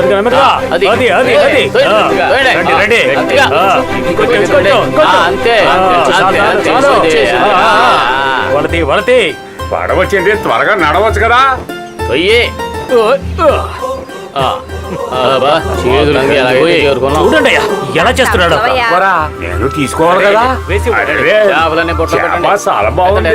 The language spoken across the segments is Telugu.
నెమ్మదిగా అది రండి వలతి పడవచ్చింది, త్వరగా నడవచ్చు కదా. చూడండి ఎలా చేస్తున్నాడు. నేను తీసుకోవాలి కదా. చాలా బాగుంది.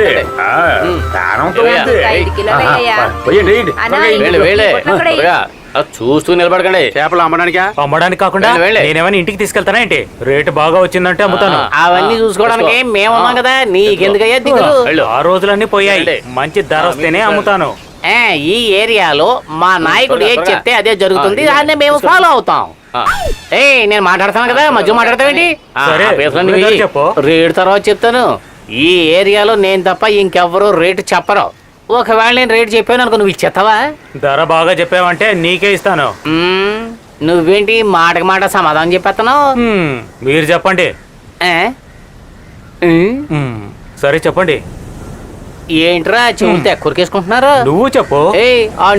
చూస్తూ నిలబడకండి. చేపలు అమ్మడానికి కాకుండా నేనేమైనా ఇంటికి తీసుకెళ్తానా ఏంటి? రేటు బాగా వచ్చిందంటే అమ్ముతాను. అవన్నీ చూసుకోవడానికి మేమున్నాం కదా, నీకెందుకయ్యా దిగులు? ఆ రోజులన్నీ పోయాయి. మంచి ధర వస్తేనే అమ్ముతాను. ఈ ఏరియాలో మా నాయకుడు ఏది చెప్తే అదే జరుగుతుంది, దాన్ని మేము ఫాలో అవుతాం. నేను మాట్లాడతాను కదా, మధ్య మాట్లాడతావేంటి? చెప్పు. రేటు తర్వాత చెప్తాను. ఈ ఏరియాలో నేను తప్ప ఇంకెవ్వరూ రేటు చెప్పరు. ఒకవేళ నేను రేటు చెప్పాను అనుకో, నువ్వు ఇచ్చేస్తావా? ధర బాగా చెప్పావంటే నీకే ఇస్తాను. నువ్వేంటి మాటకి మాట సమాధానం చెప్పేస్తాను? మీరు చెప్పండి. సరే చెప్పండి. ఏంట్రా చెవులతో ఎక్కడికేసుకుంటున్నారు? నువ్వు చెప్పు.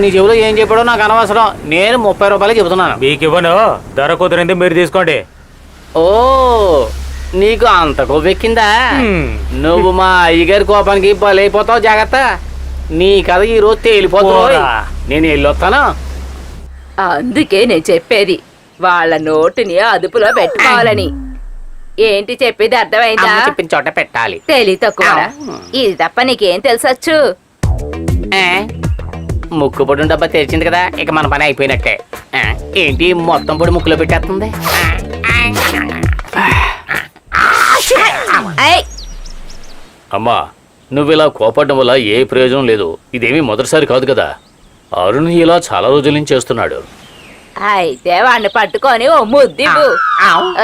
నీ చెవులో ఏం చెప్పాడో నాకు అనవసరం. నేను 30 రూపాయలు చెబుతున్నాను. మీకు ఇవ్వను. ధర కుదిరింది మీరు తీసుకోండి. ఓ, నీకు అంత కొవ్వెక్కిందా? నువ్వు మా అయ్యగారి కోపానికి బలైపోతావు. జాగ్రత్త, నీ కథ ఈ రోజు తేలిపోతావు. నేను వెళ్ళొస్తాను. అందుకే నేను చెప్పేది వాళ్ళ నోటిని అదుపులో పెట్టుకోవాలని. ఏంటి చెప్పేది అర్థమైందా? చెప్పిన చోట పెట్టాలి. తెలి తక్కువ. ఇది తప్ప నీకేం తెలుసొచ్చు? ముక్కు పొడి డబ్బా తెరిచింది కదా, ఇక మన పని అయిపోయినట్టే. ఏంటి మొత్తం పొడి ముక్కులో పెట్టేస్తుంది? అమ్మా, నువ్వు ఇలా కోపడడం వల్ల ఏ ప్రయోజనం లేదు. ఇదేమీ మొదటిసారి కాదు కదా. అరుణ్ ఇలా చాలా రోజుల నుంచి చేస్తున్నాడు. అయితే వాడిని పట్టుకొని ఓ ముద్దివ్వు.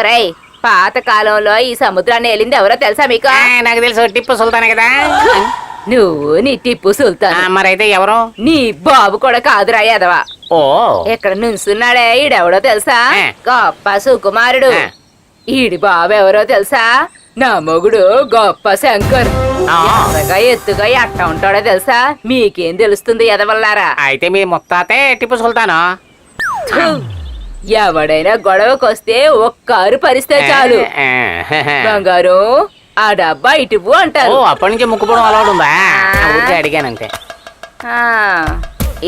ఒరేయ్, పాత కాలంలో ఈ సముద్రాన్ని వెళ్ళింది ఎవరో తెలుసా మీకు? నాకు తెలుసు, టిప్పు సుల్తానే కదా. నువ్వు నీ టిప్పు సుల్తాన్. మరైతే ఎవరు? నీ బాబు కూడా కాదురా యాదవా. ఓ, ఇక్కడ నుంచున్నాడే ఈడెవడో తెలుసా? గొప్ప సుకుమారుడు. ఈడి బాబు ఎవరో తెలుసా? నా మొగుడు గొప్ప శంకర్. ఎత్తుగా ఎట్ట ఉంటాడో తెలుసా? మీకేం తెలుస్తుంది ఎదవల్లారా? అయితే మీ ముత్తాతే టిప్పు సుల్తానా? ఎవడైనా గొడవకొస్తే ఒక్కారు పరిస్తే చాలు. బంగారు, ఆ డబ్బా ఇటువు అంటారు. అప్పటి నుంచి ముక్కుపోవడం అలవాటు ఉందా? అడిగానంటే.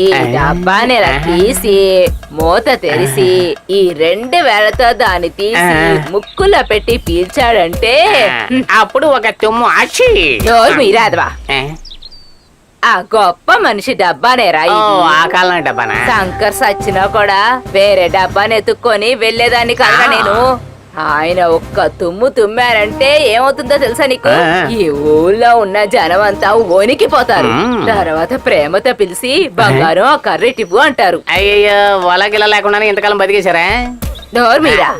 ఈ డబ్బాని ఇలా తీసి మూత తెరిసి ఈ 2 వేళ్లతో దాన్ని తీసి ముక్కులో పెట్టి పీల్చాడంటే అప్పుడు ఒక తుమ్ము ఆచి. మీరాదవా, ఆ గొప్ప మనిషి డబ్బానే రాయి. ఆ కాలం డబ్బానా? శంకర్ సచ్చినా కూడా వేరే డబ్బాని ఎత్తుక్కొని వెళ్లేదాన్ని కదా నేను. ఆయన ఒక్క తుమ్ము తుమ్మారంటే ఏమవుతుందో తెలుసా నీకు? ఈ ఊళ్ళో ఉన్న జనం అంతా వణికిపోతారు. తర్వాత ప్రేమతో పిలిచి బంగారం ఆ కర్రెటివ్వు అంటారు. అయ్యో, వాళ్ళకిలా లేకుండా ఇంతకాలం బతికేశారా? డోర్ మీరా.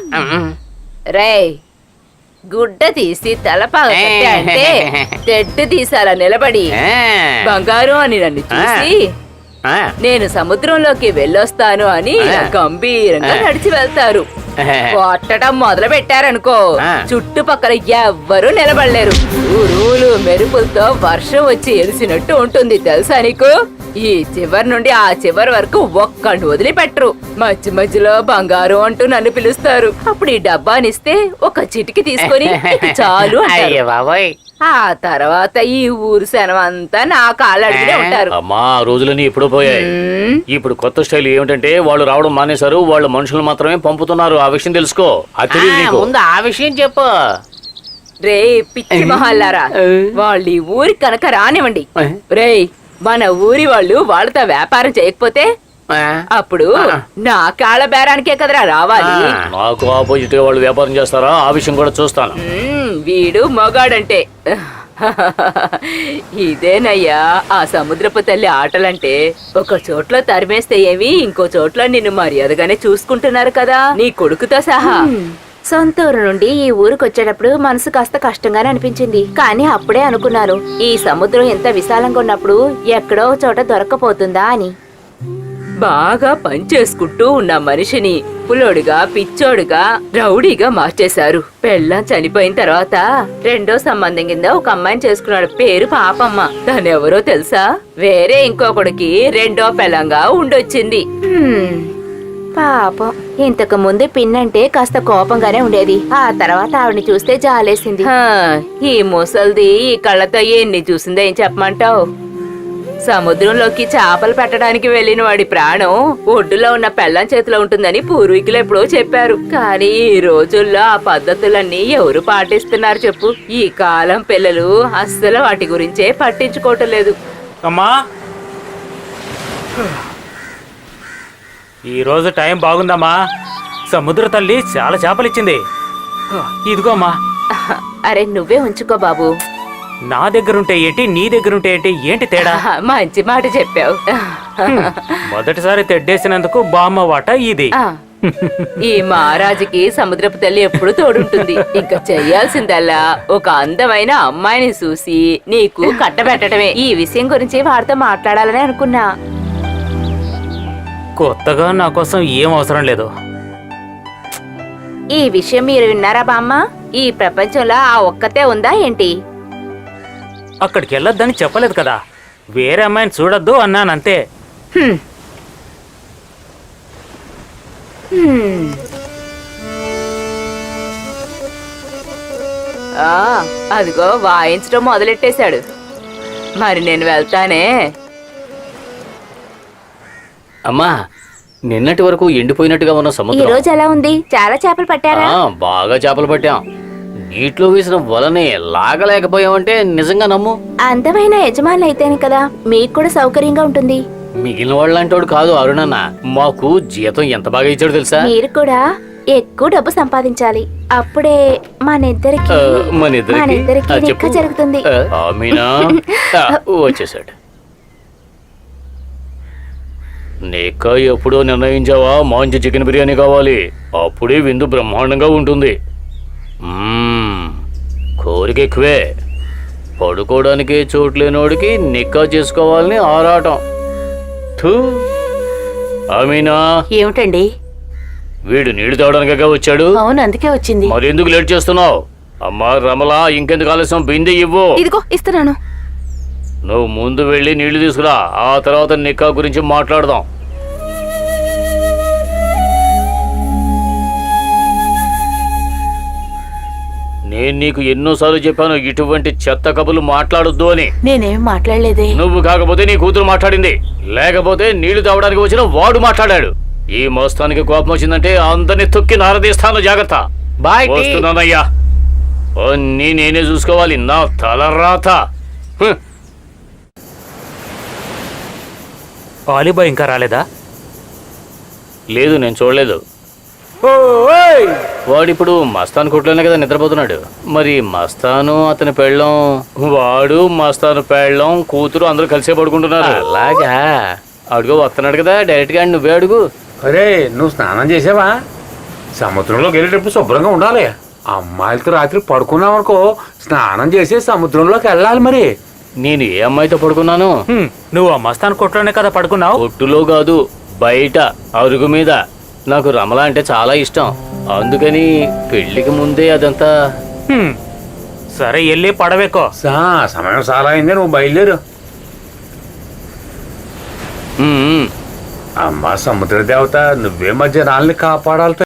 రేయ్, గుడ్డ తీసి తలపాగా అంటే తెడ్డు తీసాలా నిలబడి బంగారం అని నన్ను చూసి నేను సముద్రంలోకి వెళ్ళొస్తాను అని గంభీరంగా నడిచి వెళ్తారు. కొట్టడం మొదలు పెట్టారనుకో, చుట్టుపక్కల ఎవ్వరూ నిలబడలేరు. ఊరులు మెరుపులతో వర్షం వచ్చి ఎలిసినట్టు ఉంటుంది తెలుసా నీకు? ఈ చివరి నుండి ఆ చివరి వరకు ఒక్కడిని వదిలిపెట్టరు. మధ్య మధ్యలో బంగారం అంటూ నన్ను పిలుస్తారు. అప్పుడు ఈ డబ్బానిస్తే ఒక చిటికి తీసుకొని చాలు అంటారు. ఆ తర్వాత ఈ ఊరు శనం అంతా నా కాళ్ళడిగినే ఉంటారు. అమ్మా, రోజులని ఇప్పుడు పోయాయి. ఇప్పుడు కొత్త స్టైల్ ఏమిటంటే వాళ్ళు రావడం మానేశారు. వాళ్ళు మనుషులు మాత్రమే పంపుతున్నారు. ఆ విషయం తెలుసుకో. ముందు ఆ విషయం చెప్పు. రే పిచ్చి మహల్లారా, వాళ్ళు ఈ ఊరి కనుక రానివ్వండి. రే, మన ఊరి వాళ్ళు వాళ్ళతో వ్యాపారం చేయకపోతే అప్పుడు నా కాళ్ళ బేరానికే కదరా రావాలి. నాకు ఆపోజిట్ వాళ్ళు వ్యాపారం చేస్తారా? ఆ విషయం కూడా చూస్తాను. వీడు మొగాడంటే ఇదేనయ్యా ఆ సముద్రపు తల్లి ఆటలంటే. ఒక చోట్ల తరిమేస్తే ఏమి, ఇంకో చోట్ల నిన్ను మర్యాదగానే చూసుకుంటున్నారు కదా నీ కొడుకుతో సహా. సొంత ఊరు నుండి ఈ ఊరికొచ్చేటప్పుడు మనసు కాస్త కష్టంగానే అనిపించింది. కానీ అప్పుడే అనుకున్నాను, ఈ సముద్రం ఎంత విశాలంగా ఉన్నప్పుడు ఎక్కడో చోట దొరకపోతుందా అని. బాగా పనిచేసుకుంటూ ఉన్న మనిషిని పులోడుగా, పిచ్చోడుగా, రౌడీగా మార్చేశారు. పెళ్ళం చనిపోయిన తర్వాత రెండో సంబంధం కింద ఒక అమ్మాయిని చేసుకున్నాడు. పేరు పాపమ్మ. తనెవరో తెలుసా? వేరే ఇంకొకడికి రెండో పెళ్ళంగా ఉండొచ్చింది. పాపం ఇంతకు ముందు పిన్నంటే కాస్త కోపంగానే ఉండేది. ఆ తర్వాత ఆవిడని చూస్తే జాలేసింది. ఈ ముసల్ది ఈ కళ్ళతో ఎన్ని చూసిందో ఏం చెప్పమంటావు? సముద్రంలోకి చేపలు పెట్టడానికి వెళ్లిన వాడి ప్రాణం ఒడ్డులో ఉన్న పెళ్ళం చేతిలో ఉంటుందని పూర్వీకులు ఎప్పుడో చెప్పారు. కానీ ఈ రోజుల్లో ఆ పద్ధతులన్నీ ఎవరు పాటిస్తున్నారు చెప్పు? ఈ కాలం పిల్లలు అస్సలు వాటి గురించే పట్టించుకోవటం లేదు. అమ్మా, ఈ రోజు టైం బాగుందమ్మా. సముద్ర తల్లి చాలా చేపలు ఇచ్చింది. ఇదిగో అమ్మా. అరే నువ్వే ఉంచుకో బాబు. నా దగ్గరుంటే ఏంటి, నీ దగ్గరుంటే ఏంటి, ఏంటి తేడా? మంచి మాట చెప్పావు. మొదటిసారి తెడ్డేసినందుకు బామ్మ వాట ఇది. ఈ మహారాజుకి సముద్రపు తల్లి ఎప్పుడు తోడుంటుంది. ఇంకా చెయ్యాల్సిందల్లా ఒక అందమైన అమ్మాయిని చూసి నీకు కట్టబెట్టడమే. ఈ విషయం గురించి వాడితో మాట్లాడాలని అనుకున్నా. కొత్తగా నా కోసం ఏం అవసరం లేదు. ఈ విషయం మీరు విన్నారా బామ్మ? ఈ ప్రపంచంలో ఆ ఒక్కతే ఉందా ఏంటి? అక్కడికి వెళ్ళొద్దని చెప్పలేదు కదా, వేరే అమ్మాయిని చూడొద్దు అన్నానంతే. హ్మ్. హ్మ్. అదిగో వాయించడం మొదలెట్టేశాడు. మరి నేను వెళ్తానే. అమ్మా, నిన్నటి వరకు ఎండిపోయినట్టుగా ఉన్న ఈ సముద్రం రోజు ఎలా ఉంది? చాలా చేపలు పట్టారా? బాగా చేపలు పట్టాం. నీటిలో వేసిన వలని లాగలేకపోయామంటే నిజంగా నమ్ము. అందమైన యజమానులు అయితేనే కదా మీకు కూడా సౌకర్యంగా ఉంటుంది. మిగిలిన వాళ్ళంటోడు కాదు అరుణన్న. మాకు జీతం ఎంత బాగా ఇచ్చాడు తెలుసా? మీరు కూడా ఎక్కువ డబ్బు సంపాదించాలి. అప్పుడే మనిద్దరికి లెక్క జరుగుతుంది. మీనా వచ్చేసాడు. నీక ఎప్పుడో నిర్ణయించావా మంచి చికెన్ బిర్యానీ కావాలి? అప్పుడే విందు బ్రహ్మాండంగా ఉంటుంది. కోరిక ఎక్కువే. పడుకోవడానికి చోటు లేనోడికి నిక్కా చేసుకోవాలని ఆరాటం. అమీనా, ఏమిటండి? వీడు నీళ్లు తాగడానికే వచ్చాడు. అవును, అందుకే వచ్చింది. మరి ఎందుకు లేట్ చేస్తున్నావు? అమ్మా రమలా, ఇంకెందుకు ఆలస్యం? బిందె ఇవ్వు. ఇదిగో ఇస్తున్నాను. నువ్వు ముందు వెళ్ళి నీళ్లు తీసుకురా, ఆ తర్వాత నిక్కా గురించి మాట్లాడదాం. నేను నీకు ఎన్నోసార్లు చెప్పాను ఇటువంటి చెత్త కబులు మాట్లాడొద్దు అని. నేనేం మాట్లాడలేదే. నువ్వు కాకపోతే నీ కూతురు మాట్లాడింది, లేకపోతే నీళ్లు తాగడానికి వచ్చిన వాడు మాట్లాడాడు. ఈ మోస్తానికి కోపం వచ్చిందంటే అందరిని తొక్కి నారదీస్తాను. జాగ్రత్త. బాయ్. వస్తున్నానయ్యా. అన్నీ నేనే చూసుకోవాలి. నా తలరాత. ఆలిబాయ్ ఇంకా రాలేదా? లేదు, నేను చూడలేదు. వాడిప్పుడు మస్తాన్ కొట్లోనే కదా నిద్రపోతున్నాడు. మరి మస్తాను, అతని పెళ్ళం, వాడు, మస్తాను పెళ్ళం, కూతురు అందరూ కలిసే పడుకుంటున్నారు. అలాగా? అడుగు వస్తున్నాడు కదా, డైరెక్ట్ గా నువ్వే అడుగు. అరే, నువ్వు స్నానం చేసావా? సముద్రంలోకి వెళ్ళేటప్పుడు శుభ్రంగా ఉండాలి. అమ్మాయిలతో రాత్రి పడుకున్నావు అనుకో, స్నానం చేసి సముద్రంలోకి వెళ్ళాలి. మరి నేను ఏ అమ్మాయితో పడుకున్నాను? నువ్వు ఆ మస్తాన్ కొట్లోనే కదా పడుకున్నావు. కొట్టులో కాదు, బయట అరుగు మీద. నాకు రమల అంటే చాలా ఇష్టం, అందుకని పెళ్లికి ముందే అదంతా. సరే, వెళ్ళి పడవేకో. సమయం చాలా అయింది, నువ్వు బయలుదేరు. అమ్మా సముద్ర దేవత, నువ్వే మధ్య రాళ్ళని కాపాడాలి.